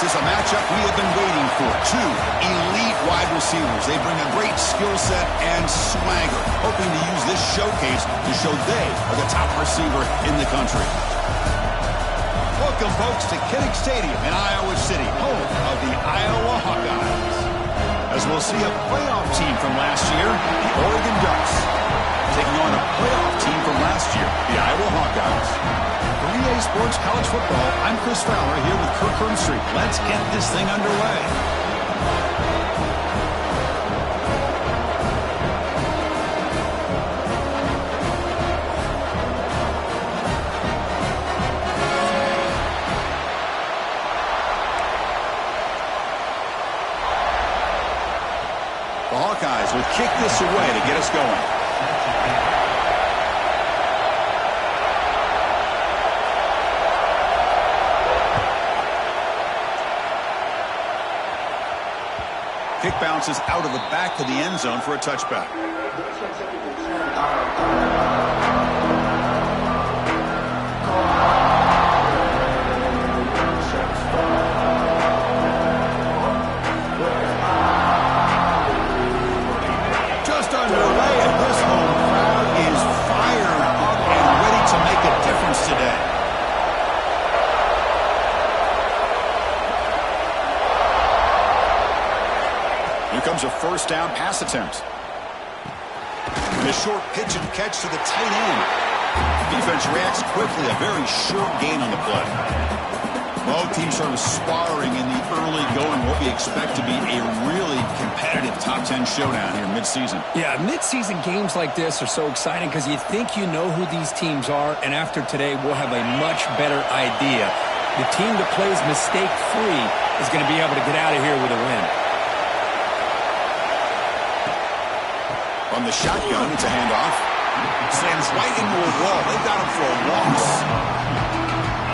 This is a matchup we have been waiting for. Two elite wide receivers. They bring a great skill set and swagger, hoping to use this showcase to show they are the top receiver in the country. Welcome, folks, to Kinnick Stadium in Iowa City, home of the Iowa Hawkeyes. As we'll see a playoff team from last year, the Oregon Ducks, taking on a playoff team from last year, the Iowa Hawkeyes. For EA Sports College Football, I'm Chris Fowler here with Kirk Herbstreit. Let's get this thing underway. The Hawkeyes will kick this away to get us going. Kick bounces out of the back of the end zone for a touchback. Just underway, and this home crowd is fired up and ready to make a difference today. Here comes a first down pass attempt. And a short pitch and catch to the tight end. Defense reacts quickly, a very short gain on the play. Both teams sort of sparring in the early going, what we expect to be a really competitive top 10 showdown here mid-season. Yeah, mid-season games like this are so exciting because you think you know who these teams are, and after today we'll have a much better idea. The team that plays mistake-free is going to be able to get out of here with a win. On the shotgun, it's a handoff. Slams right into a wall. They've got him for a loss.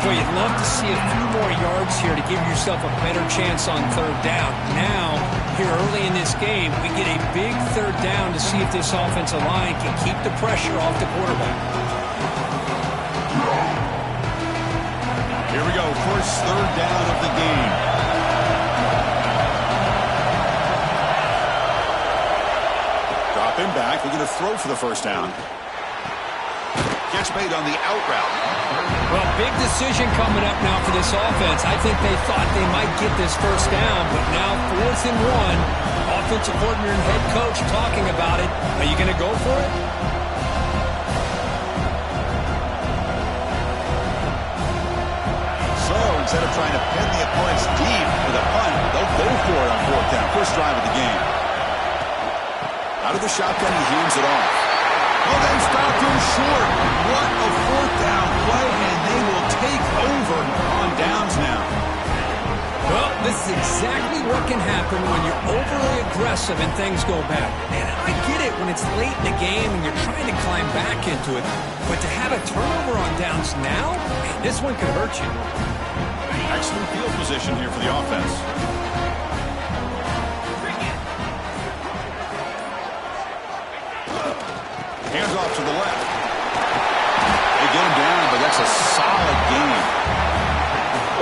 Boy, you'd love to see a few more yards here to give yourself a better chance on third down. Now, here early in this game, we get a big third down to see if this offensive line can keep the pressure off the quarterback. Here we go, first third down of the game. Him back. We're going to throw for the first down. Catch made on the out route. Well, big decision coming up now for this offense. I think they thought they might get this first down, but now 4th and 1. Offensive coordinator and head coach talking about it. Are you going to go for it? So instead of trying to pin the opponents deep with a punt, they'll go for it on 4th down. First drive of the game. Out of the shotgun, he hands it off. Oh, they stopped him short. What a 4th down play, and they will take over on downs now. Well, this is exactly what can happen when you're overly aggressive and things go bad. And I get it when it's late in the game and you're trying to climb back into it. But to have a turnover on downs now, man, this one could hurt you. Excellent field position here for the offense. Hands off to the left. They get him down, but that's a solid game.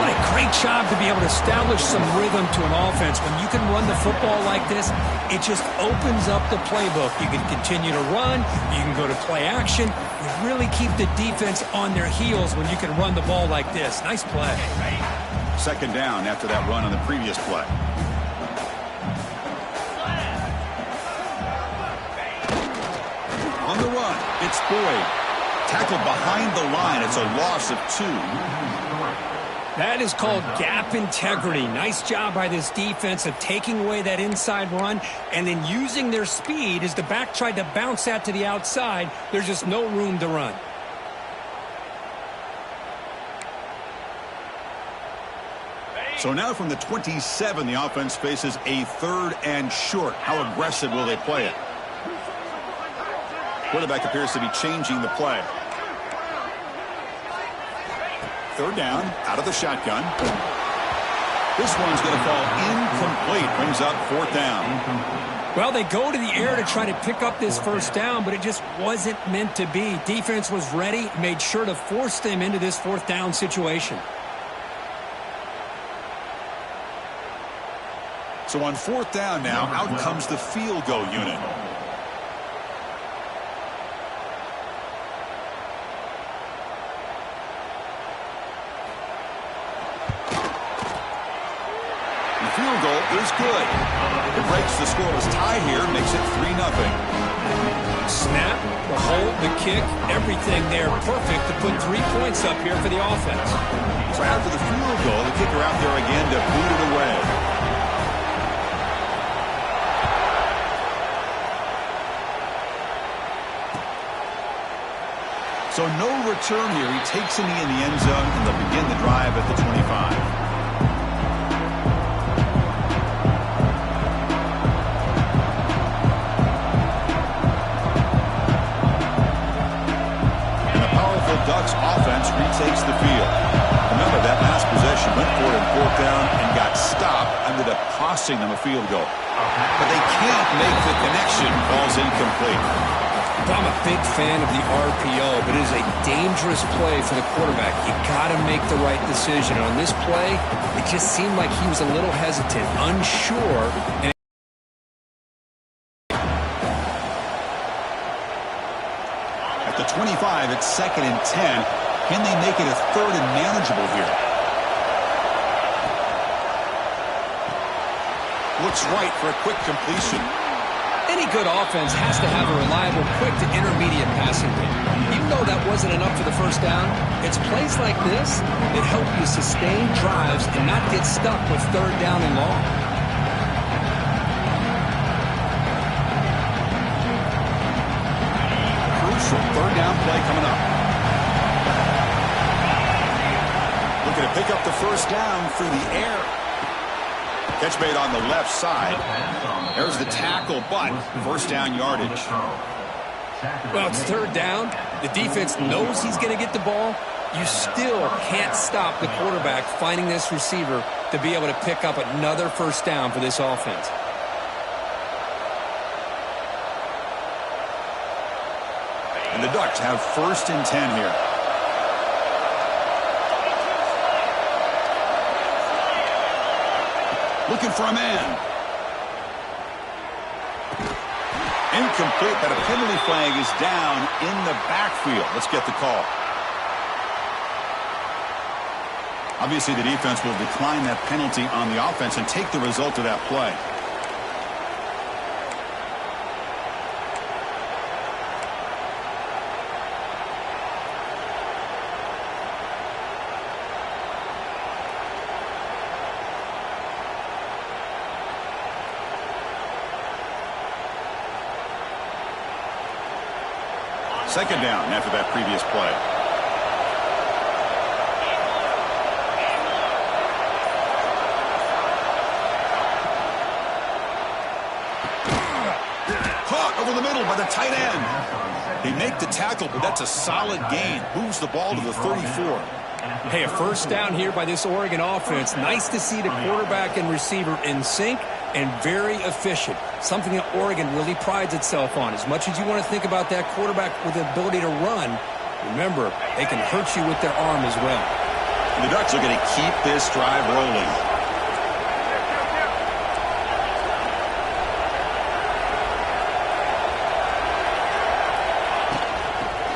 What a great job to be able to establish some rhythm to an offense. When you can run the football like this, it just opens up the playbook. You can continue to run. You can go to play action. You really keep the defense on their heels when you can run the ball like this. Nice play. Second down after that run on the previous play. On the run, it's Boyd. Tackled behind the line. It's a loss of 2. That is called gap integrity. Nice job by this defense of taking away that inside run and then using their speed as the back tried to bounce that to the outside. There's just no room to run. So now from the 27, the offense faces a 3rd and short. How aggressive will they play it? Quarterback appears to be changing the play. 3rd down, out of the shotgun. This one's going to fall incomplete. Brings up 4th down. Well, they go to the air to try to pick up this first down, but it just wasn't meant to be. Defense was ready, made sure to force them into this 4th down situation. So on fourth down now, out comes the field goal unit. The field goal is good. It breaks the scoreless tie here, makes it 3-0. Snap, the hold, the kick, everything there perfect to put 3 points up here for the offense. So after the field goal, the kicker out there again to boot it away. So no return here. He takes a knee in the end zone, and they'll begin the drive at the 25. Ducks offense retakes the field. Remember, that last possession went for it in fourth down and got stopped, ended up costing them a field goal. But they can't make the connection. Ball's incomplete. I'm a big fan of the RPO, but it is a dangerous play for the quarterback. You got to make the right decision. On this play, it just seemed like he was a little hesitant, unsure, and at the 25, it's 2nd and 10. Can they make it a 3rd and manageable here? Looks right for a quick completion. any good offense has to have a reliable, quick to intermediate passing game. Even though that wasn't enough for the first down, it's plays like this that help you sustain drives and not get stuck with 3rd down and long. Crucial 3rd down play coming up. Looking to pick up the first down through the air. Catch made on the left side. There's the tackle, but first down yardage. Well, it's 3rd down. The defense knows he's going to get the ball. You still can't stop the quarterback finding this receiver to be able to pick up another first down for this offense. And the Ducks have 1st and 10 here. Looking for a man. Incomplete, but a penalty flag is down in the backfield. Let's get the call. Obviously, the defense will decline that penalty on the offense and take the result of that play. Second down after that previous play. Caught over the middle by the tight end. They make the tackle, but that's a solid gain. Moves the ball to the 34. Hey, a first down here by this Oregon offense. Nice to see the quarterback and receiver in sync and very efficient. Something that Oregon really prides itself on. As much as you want to think about that quarterback with the ability to run, remember, they can hurt you with their arm as well. And the Ducks are going to keep this drive rolling.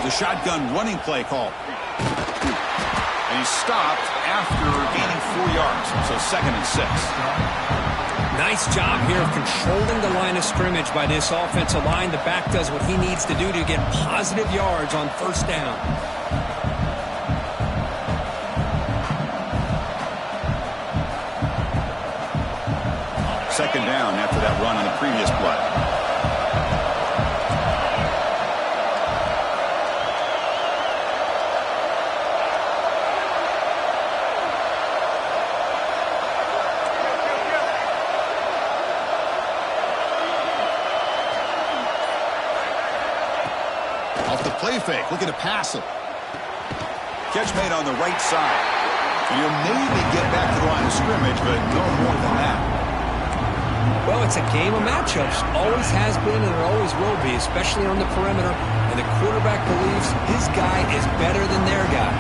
The shotgun running play call. And he's stopped after gaining 4 yards. So 2nd and 6. Nice job here of controlling the line of scrimmage by this offensive line. The back does what he needs to do to get positive yards on first down. Second down after that run on the previous play. Play fake, looking to pass him. Catch made on the right side. You'll maybe get back to the line of scrimmage, but no more than that. Well, it's a game of matchups. Always has been and it always will be, especially on the perimeter. And the quarterback believes his guy is better than their guy.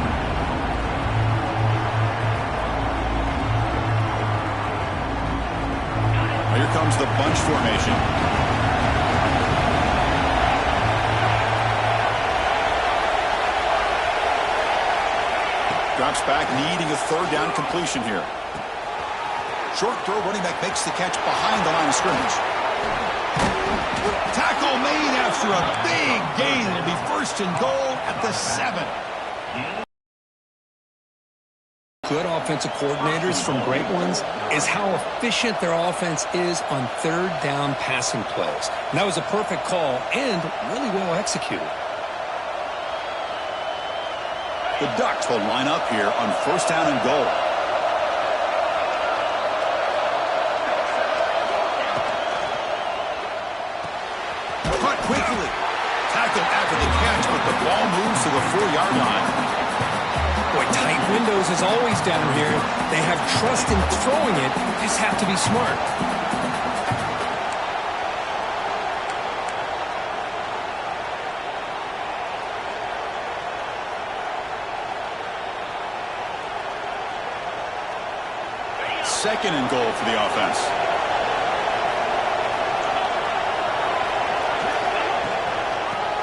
forms the bunch formation. Drops back, needing a third down completion here. Short throw, running back makes the catch behind the line of scrimmage. Tackle made after a big gain. It'll be first and goal at the 7. Good offensive coordinators from great ones is how efficient their offense is on third down passing plays. And that was a perfect call and really well executed. The Ducks will line up here on first down and goal. Caught quickly. Tackled after the catch, but the ball moves to the 4-yard line. Boy, tight windows is always down here. They have trust in throwing it. Just have to be smart. Second and goal for the offense.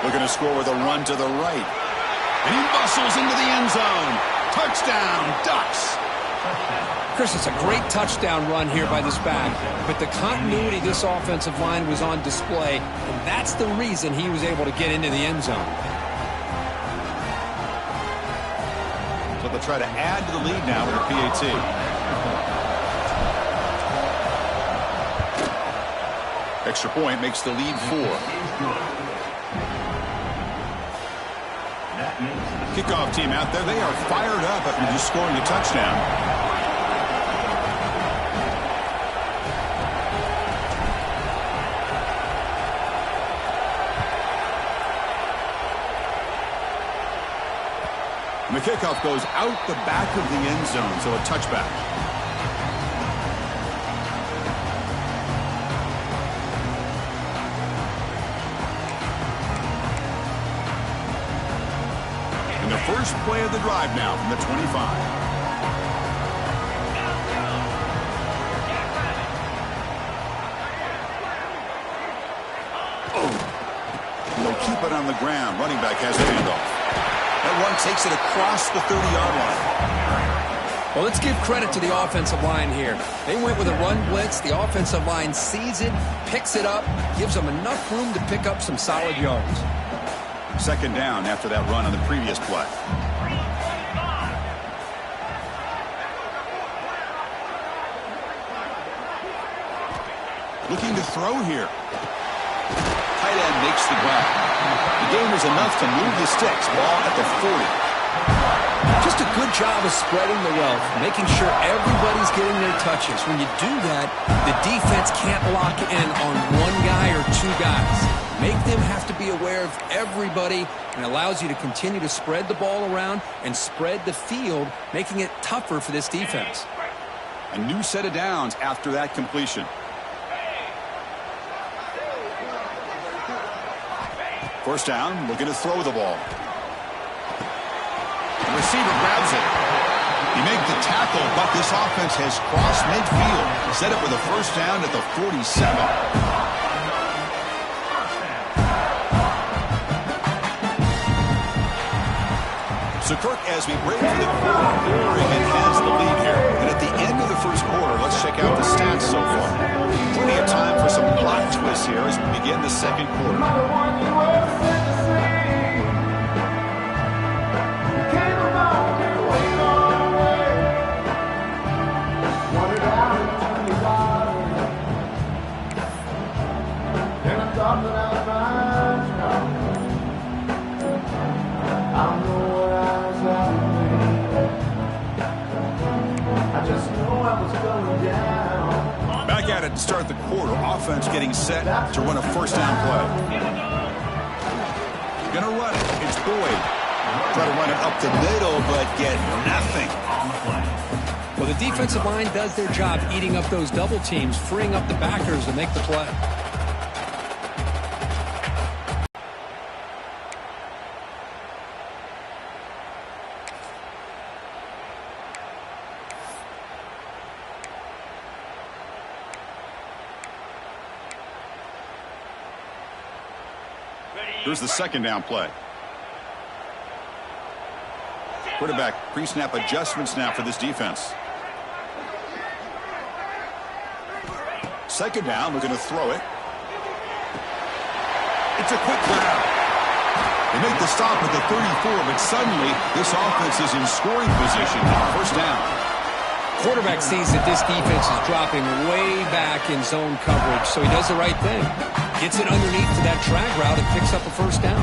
Looking to score with a run to the right. And he bustles into the end zone. Touchdown, Ducks. Chris, it's a great touchdown run here by this back. But the continuity of this offensive line was on display, and that's the reason he was able to get into the end zone. So they'll try to add to the lead now with a PAT. Extra point makes the lead 4. Kickoff team out there. They are fired up after just scoring a touchdown. And the kickoff goes out the back of the end zone, so a touchback. First play of the drive now from the 25. They'll keep it on the ground. Running back has the handoff. That one takes it across the 30-yard line. Well, let's give credit to the offensive line here. They went with a run blitz. The offensive line sees it, picks it up, gives them enough room to pick up some solid yards. Second down after that run on the previous play. Looking to throw here. Tight end makes the grab. The gain was enough to move the sticks. Ball at the 40. Just a good job of spreading the wealth, making sure everybody's getting their touches. When you do that, the defense can't lock in on one guy or two guys. Make them have to be aware of everybody, and allows you to continue to spread the ball around and spread the field, making it tougher for this defense. A new set of downs after that completion. First down, looking to throw the ball. The receiver grabs it. He made the tackle, but this offense has crossed midfield. Set up with a first down at the 47. So, Kirk, as we break through the quarter, Oregon has the lead here. And at the end of the first quarter, let's check out the stats so far. Plenty of time for some plot twists here as we begin the second quarter. Back at it to start the quarter. Offense getting set to run a first down play. Gonna run it. It's Boyd. Try to run it up the middle, but get nothing. Well, the defensive line does their job eating up those double teams, freeing up the backers to make the play. Here's the second down play. Quarterback pre-snap adjustment snap for this defense. Second down, we're going to throw it. It's a quick grab. They make the stop at the 34, but suddenly this offense is in scoring position. First down. Quarterback sees that this defense is dropping way back in zone coverage, so he does the right thing. Gets it underneath to that drag route and picks up a first down.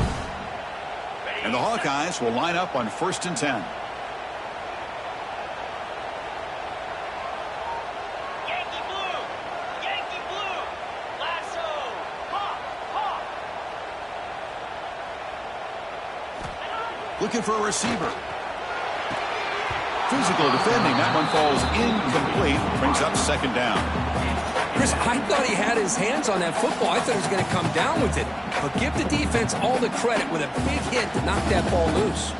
And the Hawkeyes will line up on 1st and 10. Looking for a receiver. Physical defending. That one falls incomplete. Brings up second down. Chris, I thought he had his hands on that football. I thought he was going to come down with it. But give the defense all the credit with a big hit to knock that ball loose.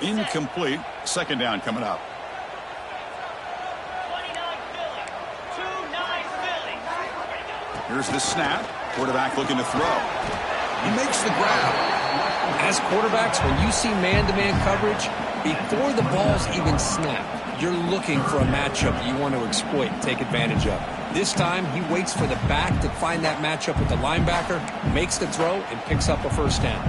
Incomplete. Second down coming up. Here's the snap. Quarterback looking to throw. He makes the grab. As quarterbacks, when you see man-to-man coverage, before the ball's even snapped, you're looking for a matchup you want to exploit and take advantage of. This time, he waits for the back to find that matchup with the linebacker, makes the throw, and picks up a first down.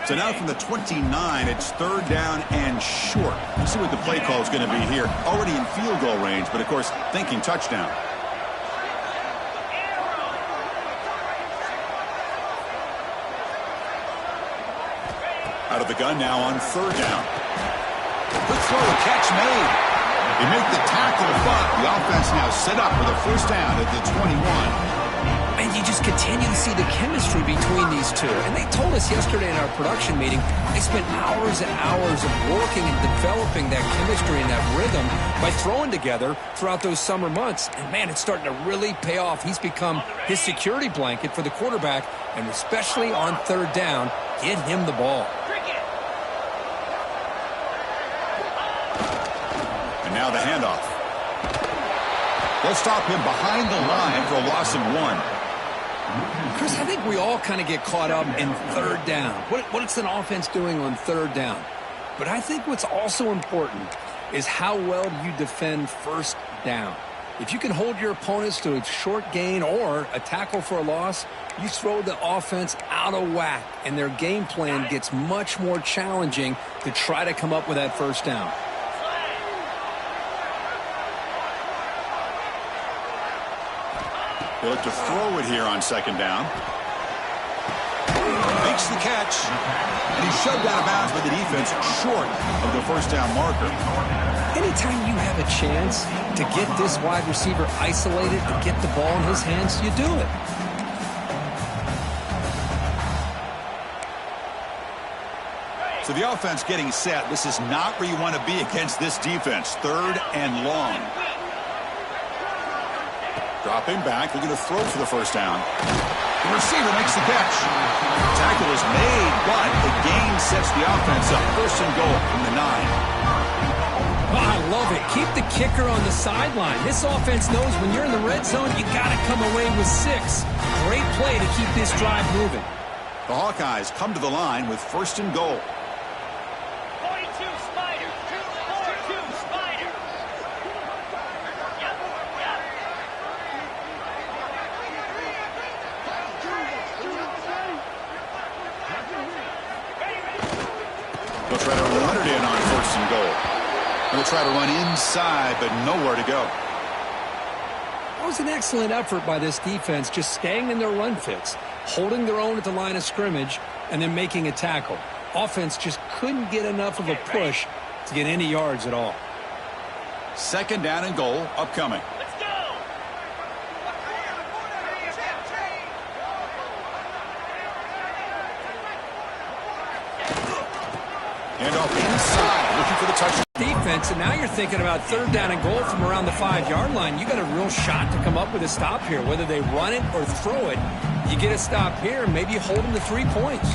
So now from the 29, it's third down and short. Let's see what the play call is going to be here. Already in field goal range, but of course, thinking touchdown. Out of the gun now on third down. Good throw, catch made. They make the tackle, but the offense now set up with a first down at the 21. And you just continue to see the chemistry between these two. And they told us yesterday in our production meeting, they spent hours and hours of working and developing that chemistry and that rhythm by throwing together throughout those summer months. And, man, it's starting to really pay off. He's become his security blanket for the quarterback, and especially on third down, get him the ball. And now the handoff. They'll stop him behind the line for a loss of 1. Chris, I think we all kind of get caught up in third down. What's an offense doing on third down? But I think what's also important is how well you defend first down. If you can hold your opponents to a short gain or a tackle for a loss, you throw the offense out of whack, and their game plan gets much more challenging to try to come up with that first down. They look to throw it here on second down. Makes the catch. And he's shoved out of bounds by the defense short of the first down marker. Anytime you have a chance to get this wide receiver isolated and get the ball in his hands, you do it. So the offense getting set. This is not where you want to be against this defense. Third and long. Dropping back, looking to throw for the first down. The receiver makes the catch. Tackle is made, but the gain sets the offense up. First and goal from the 9. Oh, I love it. Keep the kicker on the sideline. This offense knows when you're in the red zone, you got to come away with 6. Great play to keep this drive moving. The Hawkeyes come to the line with first and goal. They'll try to run it in on first and goal. They'll try to run inside, but nowhere to go. That was an excellent effort by this defense, just staying in their run fits, holding their own at the line of scrimmage, and then making a tackle. Offense just couldn't get enough of a push to get any yards at all. Second down and goal upcoming. Hand off inside, looking for the touchdown. defense, and now you're thinking about third down and goal from around the 5-yard line. You got a real shot to come up with a stop here. Whether they run it or throw it, you get a stop here, and maybe you hold them to 3 points.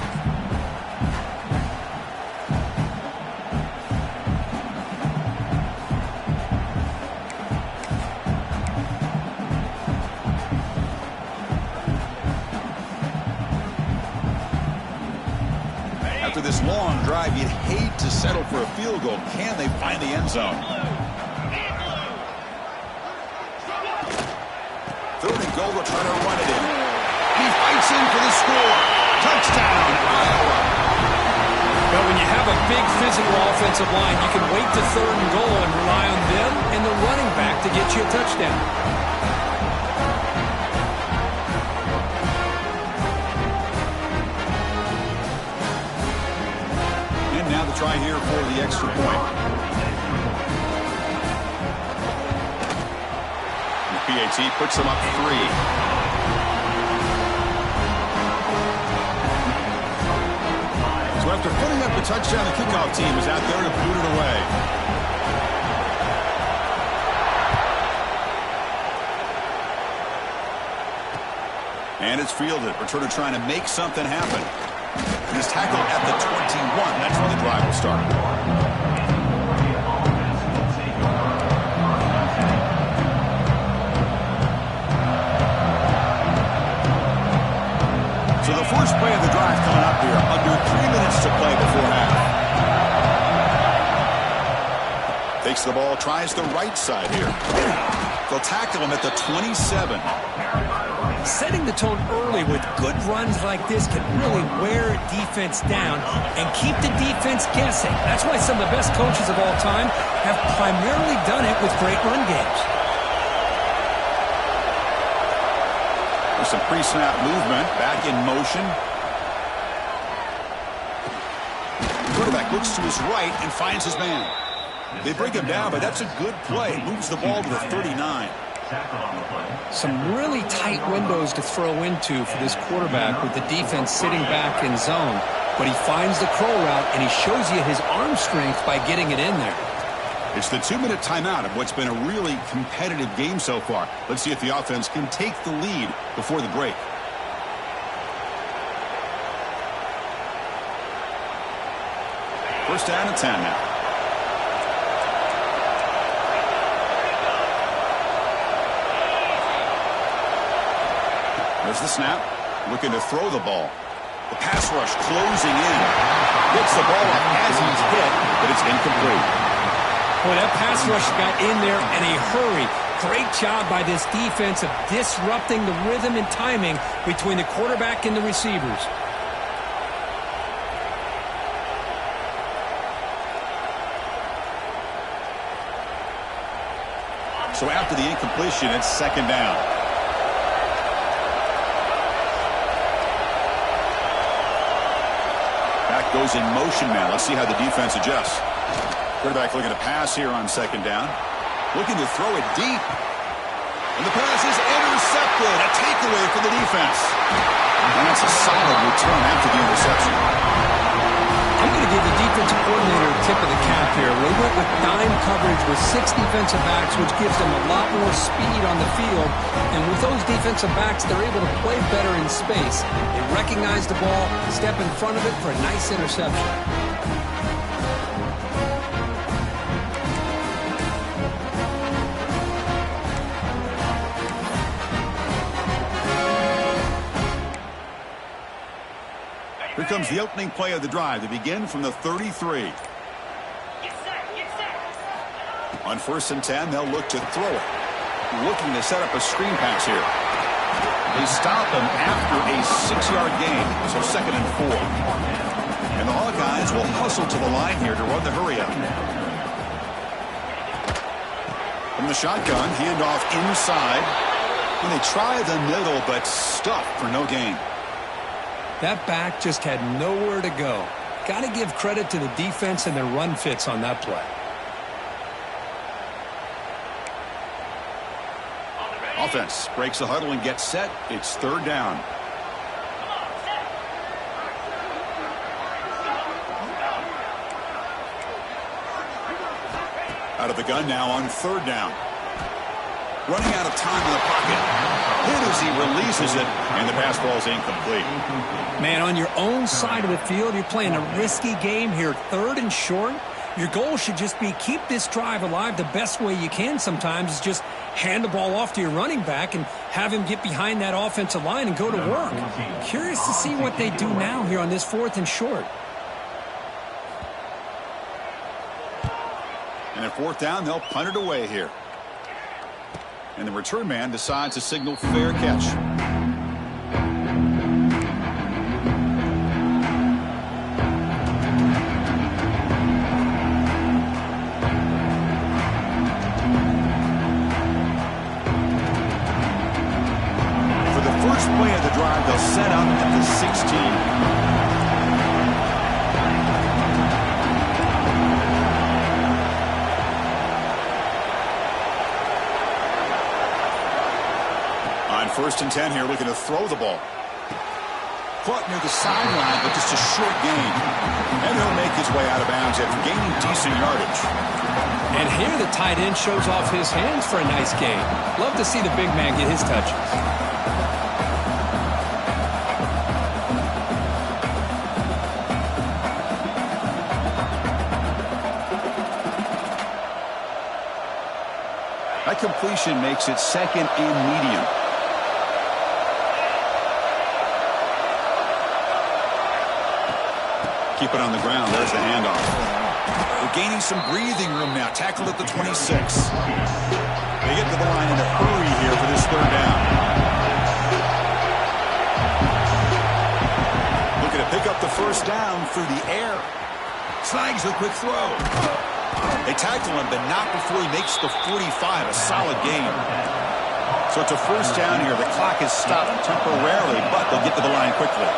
After this long drive, you'd hate to settle for a field goal. Can they find the end zone? Third and goal, they'll try to run it in. He fights in for the score. Touchdown, Iowa. But when you have a big physical offensive line, you can wait to third and goal and rely on them and the running back to get you a touchdown. Now the try here for the extra point. The PAT puts them up 3. So after putting up the touchdown, the kickoff team is out there to boot it away. And it's fielded. Returner trying to make something happen. He's tackled at the 21. That's where the drive will start. So the first play of the drive coming up here. Under 3 minutes to play before half. Takes the ball, tries the right side here. They'll tackle him at the 27. Setting the tone early with good runs like this can really wear a defense down and keep the defense guessing. That's why some of the best coaches of all time have primarily done it with great run games. There's some pre-snap movement, back in motion. The quarterback looks to his right and finds his man. They bring him down, but that's a good play. Moves the ball to the 39. Some really tight windows to throw into for this quarterback with the defense sitting back in zone. But he finds the crow route, and he shows you his arm strength by getting it in there. It's the 2-minute timeout of what's been a really competitive game so far. Let's see if the offense can take the lead before the break. First down and 10 now. There's the snap. Looking to throw the ball. The pass rush closing in. Gets the ball up as he's hit, but it's incomplete. Boy, that pass rush got in there in a hurry. Great job by this defense of disrupting the rhythm and timing between the quarterback and the receivers. So after the incompletion, it's second down. Back goes in motion now. Let's see how the defense adjusts. Quarterback looking to pass here on second down. Looking to throw it deep. And the pass is intercepted. A takeaway for the defense. And that's a solid return after the interception. I'm going to give the defensive coordinator a tip of the cap here. They went with dime coverage with 6 defensive backs, which gives them a lot more speed on the field. And with those defensive backs, they're able to play better in space. They recognize the ball, step in front of it for a nice interception. Here comes the opening play of the drive. They begin from the 33. On 1st and 10, they'll look to throw it. Looking to set up a screen pass here. They stop him after a 6-yard gain, so 2nd and 4. And the Hawkeyes will hustle to the line here to run the hurry up. From the shotgun, handoff inside. And they try the middle, but stuffed for no gain. That back just had nowhere to go. Got to give credit to the defense and their run fits on that play. Offense breaks the huddle and gets set. It's 3rd down. Out of the gun now on 3rd down. Running out of time in the pocket. Hit as he releases it, and the pass ball is incomplete. Man, on your own side of the field, you're playing a risky game here, 3rd and short. Your goal should just be keep this drive alive the best way you can sometimes is just hand the ball off to your running back and have him get behind that offensive line and go to work. Curious to see what they do now here on this 4th and short. And at 4th down, they'll punt it away here. And the return man decides to signal fair catch. For the first play of the drive, they'll set up at the 16. On 1st and 10 here, looking to throw the ball. Caught near the sideline, but just a short gain. And he'll make his way out of bounds after gaining decent yardage. And here the tight end shows off his hands for a nice gain. Love to see the big man get his touches. That completion makes it 2nd and medium. Keep it on the ground. There's the handoff. We're gaining some breathing room now. Tackled at the 26. They get to the line in a hurry here for this 3rd down. Looking to pick up the 1st down through the air. Snags a quick throw. They tackle him, but not before he makes the 45. A solid gain. So it's a 1st down here. The clock is stopped temporarily, but they'll get to the line quickly.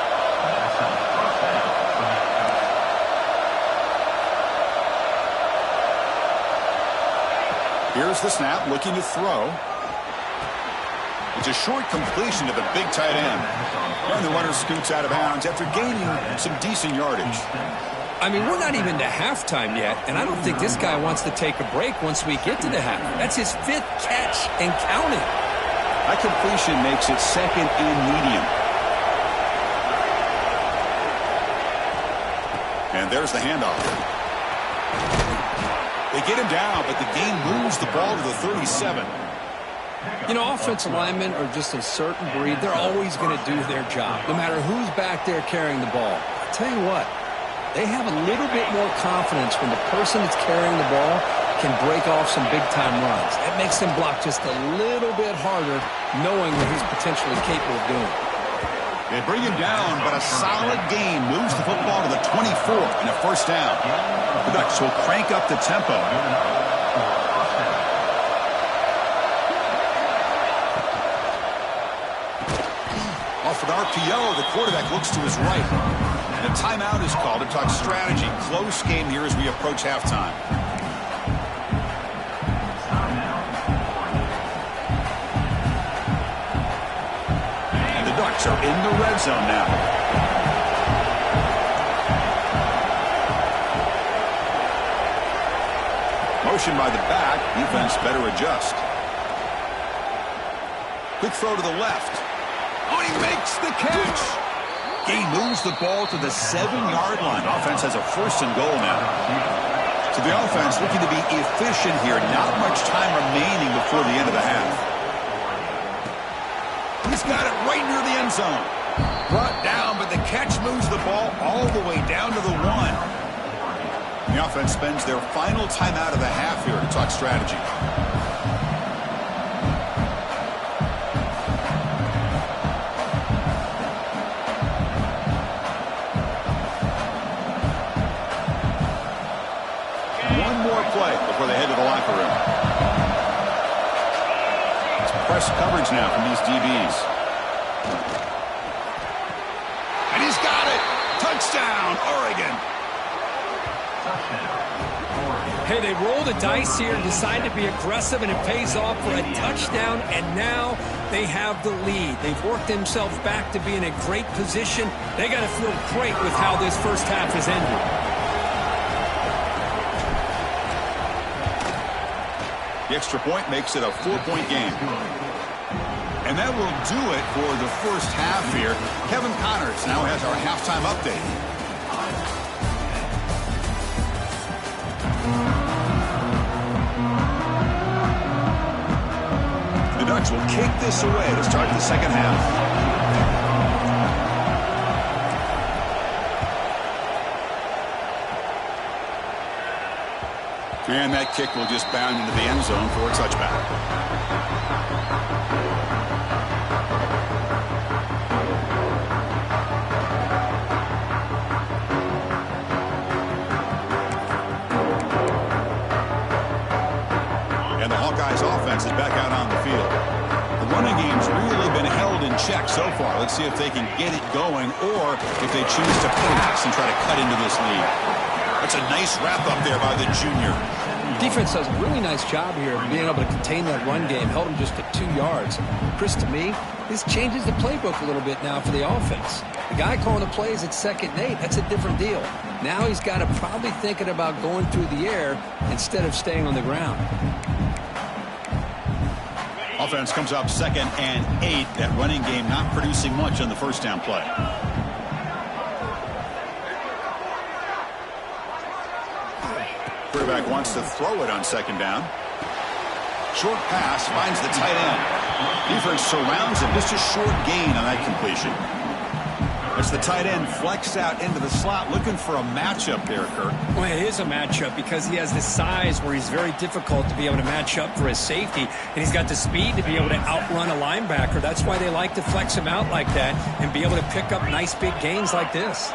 Here's the snap, looking to throw. It's a short completion to the big tight end. And the runner scoots out of bounds after gaining some decent yardage. I mean, we're not even to halftime yet, and I don't think this guy wants to take a break once we get to the half. That's his 5th catch and counting. That completion makes it 2nd and medium. And there's the handoff. They get him down, but the gain moves the ball to the 37. You know, offensive linemen are just a certain breed. They're always going to do their job, no matter who's back there carrying the ball. I'll tell you what, they have a little bit more confidence when the person that's carrying the ball can break off some big-time runs. That makes them block just a little bit harder, knowing what he's potentially capable of doing. They bring him down, but a solid gain moves the football to the 24 and a 1st down. The Ducks will crank up the tempo. Off an RPO, the quarterback looks to his right. And a timeout is called to talk strategy. Close game here as we approach halftime. And the Ducks are in the red zone now. Motion by the back. Defense better adjust. Quick throw to the left. Oh, he makes the catch. Gain moves the ball to the 7-yard line. Offense has a 1st and goal now. So the offense looking to be efficient here. Not much time remaining before the end of the half. He's got it right near the end zone. Brought down, but the catch moves the ball all the way down to the 1. The offense spends their final timeout of the half here to talk strategy. One more play before they head to the locker room. It's press coverage now from these DBs. And he's got it! Touchdown, Oregon! Hey, they roll the dice here, decide to be aggressive, and it pays off for a touchdown, and now they have the lead. They've worked themselves back to be in a great position. They got to feel great with how this first half has ended. The extra point makes it a 4-point game. And that will do it for the first half here. Kevin Connors now has our halftime update. The Ducks will kick this away to start the second half. And that kick will just bound into the end zone for a touchback. And the Hawkeyes offense is back out on the field. The running game's really been held in check so far. Let's see if they can get it going or if they choose to pass and try to cut into this lead. That's a nice wrap up there by the junior. Defense does a really nice job here of being able to contain that run game. Held him just at 2 yards. Chris, to me, this changes the playbook a little bit now for the offense. The guy calling the plays at 2nd and 8, that's a different deal. Now he's got to probably thinking about going through the air instead of staying on the ground. Offense comes up 2nd and 8. That running game not producing much on the first down play. Quarterback wants to throw it on 2nd down. Short pass finds the tight end. Defense surrounds him. Just a short gain on that completion. As the tight end flexed out into the slot, looking for a matchup there, Kirk. Well, it is a matchup because he has the size where he's very difficult to be able to match up for his safety, and he's got the speed to be able to outrun a linebacker. That's why they like to flex him out like that and be able to pick up nice big gains like this.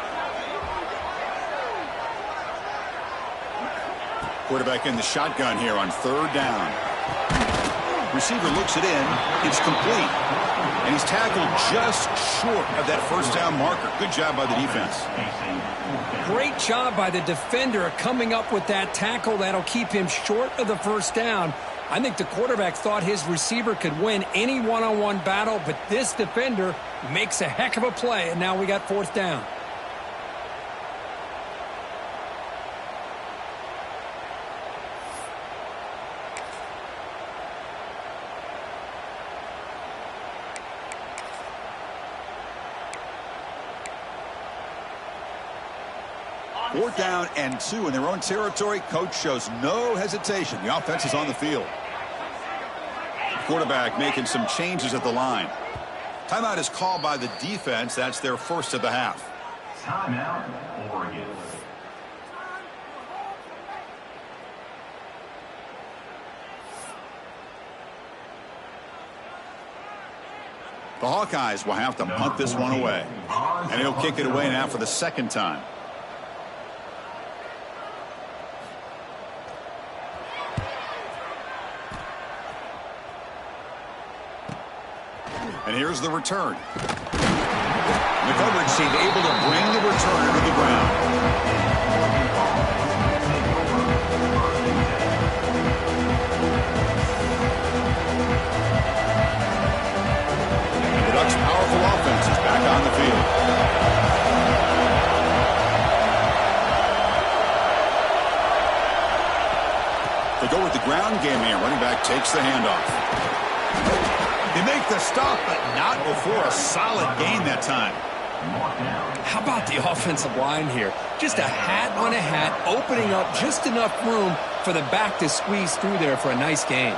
Quarterback in the shotgun here on 3rd down. Receiver looks it in. It's complete. And he's tackled just short of that first down marker. Good job by the defense. Great job by the defender coming up with that tackle that'll keep him short of the first down. I think the quarterback thought his receiver could win any one-on-one battle, but this defender makes a heck of a play, and now we got 4th down. Fourth down and 2 in their own territory. Coach shows no hesitation. The offense is on the field. Quarterback making some changes at the line. Timeout is called by the defense. That's their first of the half. Timeout, Oregon. The Hawkeyes will have to punt this one away. And he'll kick it away now for the 2nd time. And here's the return. The coverage team able to bring the returner to the ground. And the Ducks' powerful offense is back on the field. They go with the ground game here. Running back takes the handoff. They make the stop, but not before a solid gain that time. How about the offensive line here? Just a hat on a hat, opening up just enough room for the back to squeeze through there for a nice gain.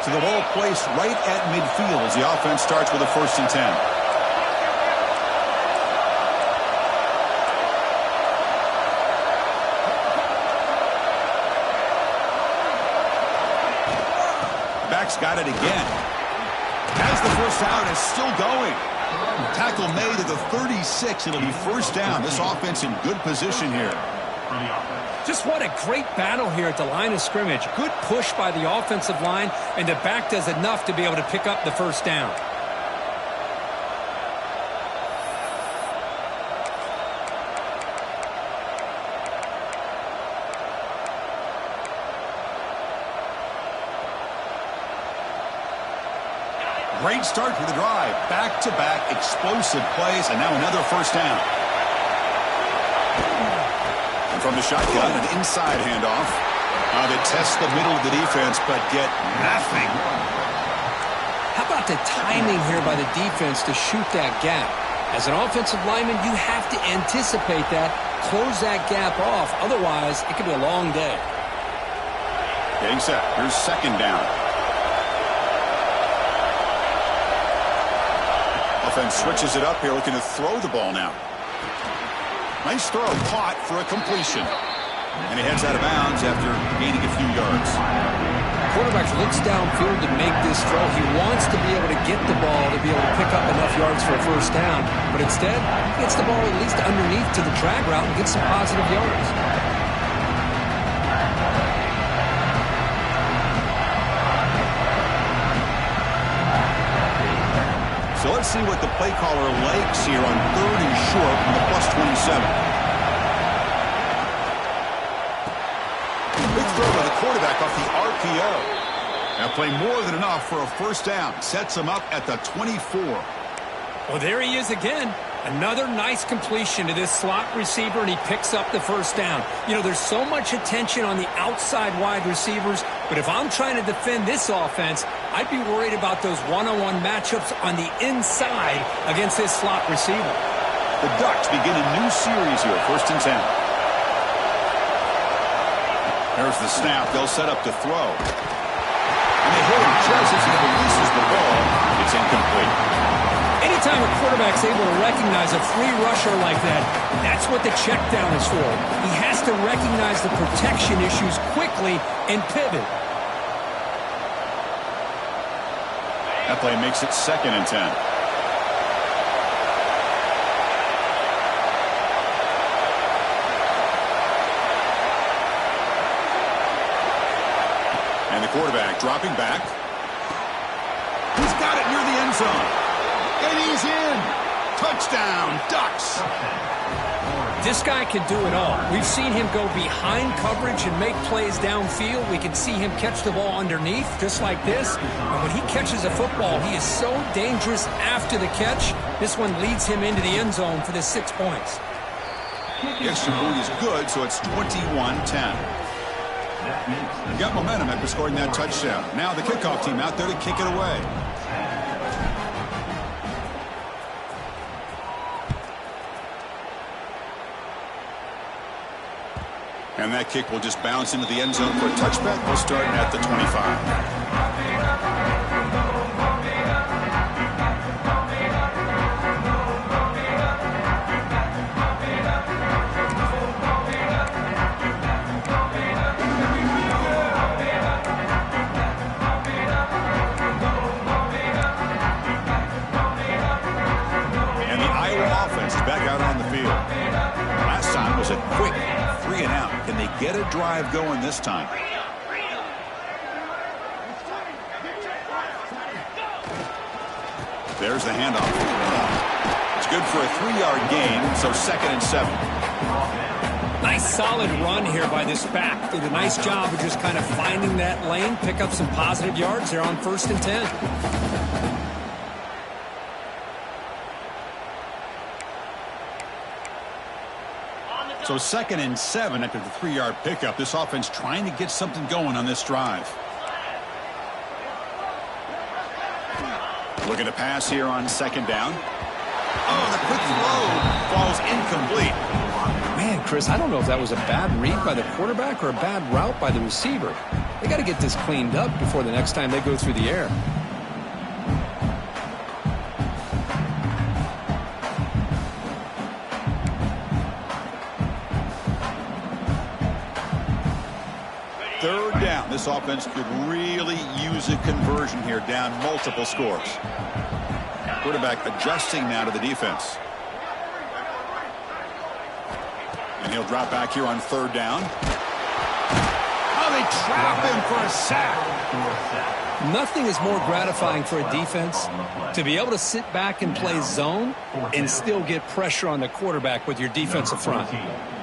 So the ball placed right at midfield as the offense starts with a 1st and 10. Got it again. Has the first down, is still going. Tackle made at the 36. It'll be 1st down. This offense in good position here. Just what a great battle here at the line of scrimmage. Good push by the offensive line, and the back does enough to be able to pick up the 1st down. Great start for the drive. Back-to-back explosive plays, and now another 1st down. from the shotgun, an inside handoff. They test the middle of the defense, but get nothing. How about the timing here by the defense to shoot that gap? As an offensive lineman, you have to anticipate that, close that gap off. Otherwise, it could be a long day. Getting set. Here's second down. Offense switches it up here, looking to throw the ball now. Nice throw, caught for a completion. And he heads out of bounds after gaining a few yards. Quarterback looks downfield to make this throw. He wants to be able to get the ball to be able to pick up enough yards for a first down. But instead, he gets the ball at least underneath to the drag route and gets some positive yards. So let's see what the play caller likes here on 3rd and short on the +27. Big throw by the quarterback off the RPO. That play more than enough for a first down. Sets him up at the 24. Well, there he is again. Another nice completion to this slot receiver, and he picks up the first down. You know, there's so much attention on the outside wide receivers, but if I'm trying to defend this offense, I'd be worried about those one-on-one matchups on the inside against this slot receiver. The Ducks begin a new series here, 1st and 10. There's the snap. They'll set up to throw. And they hit him just as he releases the ball. It's incomplete. Anytime a quarterback's able to recognize a free rusher like that, that's what the check down is for. He has to recognize the protection issues quickly and pivot. That play makes it 2nd and 10. And the quarterback dropping back. He's got it near the end zone. And he's in. Touchdown, Ducks. This guy can do it all. We've seen him go behind coverage and make plays downfield. We can see him catch the ball underneath, just like this. And when he catches a football, he is so dangerous after the catch. This one leads him into the end zone for the 6 points. The extra point is good, so it's 21-10. Got momentum after scoring that touchdown. Now the kickoff team out there to kick it away. And that kick will just bounce into the end zone for a touchback. We'll start at the 25. And the Iowa offense is back out on the field. Last time was a quick 3 and out. Can they get a drive going this time? There's the handoff. It's good for a 3-yard gain, so 2nd and 7. Nice solid run here by this back. Did a nice job of just kind of finding that lane, pick up some positive yards there on 1st and 10. So 2nd and 7 after the 3-yard pickup. This offense trying to get something going on this drive. Looking to pass here on 2nd down. Oh, the quick throw falls incomplete. Man, Chris, I don't know if that was a bad read by the quarterback or a bad route by the receiver. They got to get this cleaned up before the next time they go through the air. Third down. This offense could really use a conversion here, down multiple scores. Quarterback adjusting now to the defense. And he'll drop back here on 3rd down. Oh, they trap him for a sack. Nothing is more gratifying for a defense to be able to sit back and play zone and still get pressure on the quarterback with your defensive front.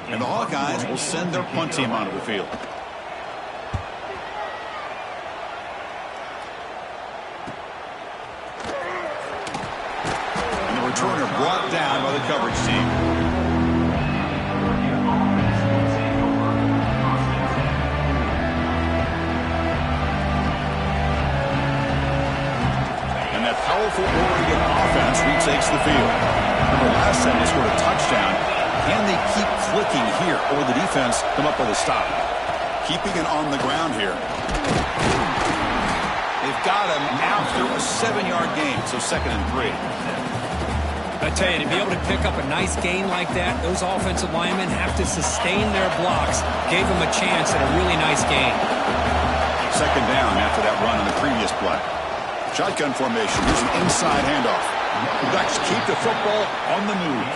And the Hawkeyes will send their punt team onto the field. Returner brought down by the coverage team. powerful Oregon offense retakes the field. Remember, last time they scored a touchdown. Can they keep clicking here, or the defense come up with a stop? Keeping it on the ground here. They've got him after a 7-yard gain, so 2nd and 3. I tell you, to be able to pick up a nice gain like that, those offensive linemen have to sustain their blocks. Gave them a chance at a really nice gain. 2nd down after that run on the previous play. Shotgun formation. Here's an inside handoff. The Ducks keep the football on the move.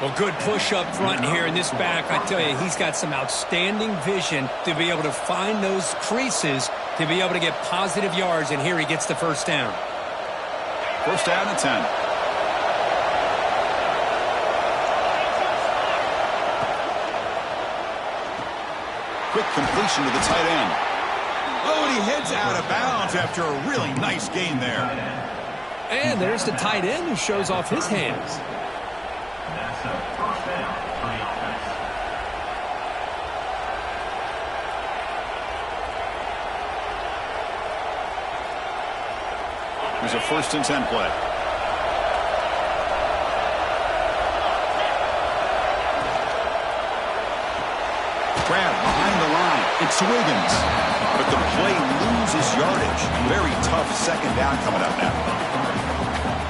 Well, good push up front here in this back. I tell you, he's got some outstanding vision to be able to find those creases, to be able to get positive yards, and here he gets the 1st down. 1st down and 10. Quick completion to the tight end. Oh, and he heads out of bounds after a really nice gain there. And there's the tight end who shows off his hands. That's a 1st down for the offense. Here's a 1st and 10 play. Grab behind the line. It's Wiggins. But the play loses yardage. Very tough 2nd down coming up now.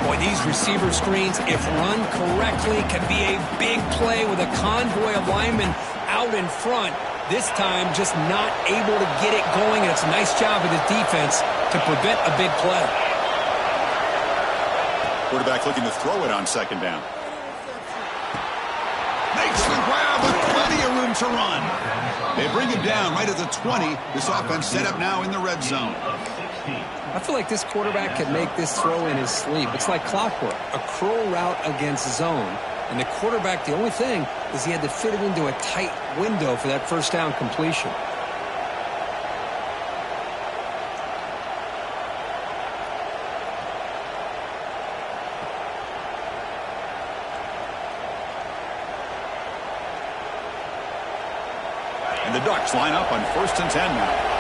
Boy, these receiver screens, if run correctly, can be a big play with a convoy of linemen out in front. This time, just not able to get it going, and it's a nice job of the defense to prevent a big play. Quarterback looking to throw it on 2nd down. Makes the grab with plenty of room to run. They bring him down right at the 20. This offense set up now in the red zone. I feel like this quarterback could make this throw in his sleep. It's like clockwork, a curl route against zone. And the quarterback, the only thing is he had to fit it into a tight window for that 1st down completion. And the Ducks line up on 1st and 10 now.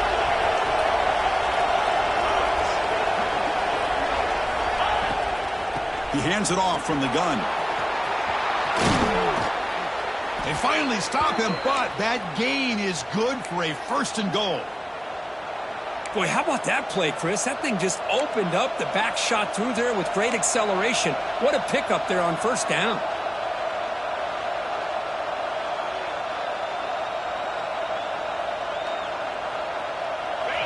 He hands it off from the gun. They finally stop him, but that gain is good for a 1st and goal. Boy, how about that play, Chris? That thing just opened up. The back shot through there with great acceleration. What a pickup there on 1st down.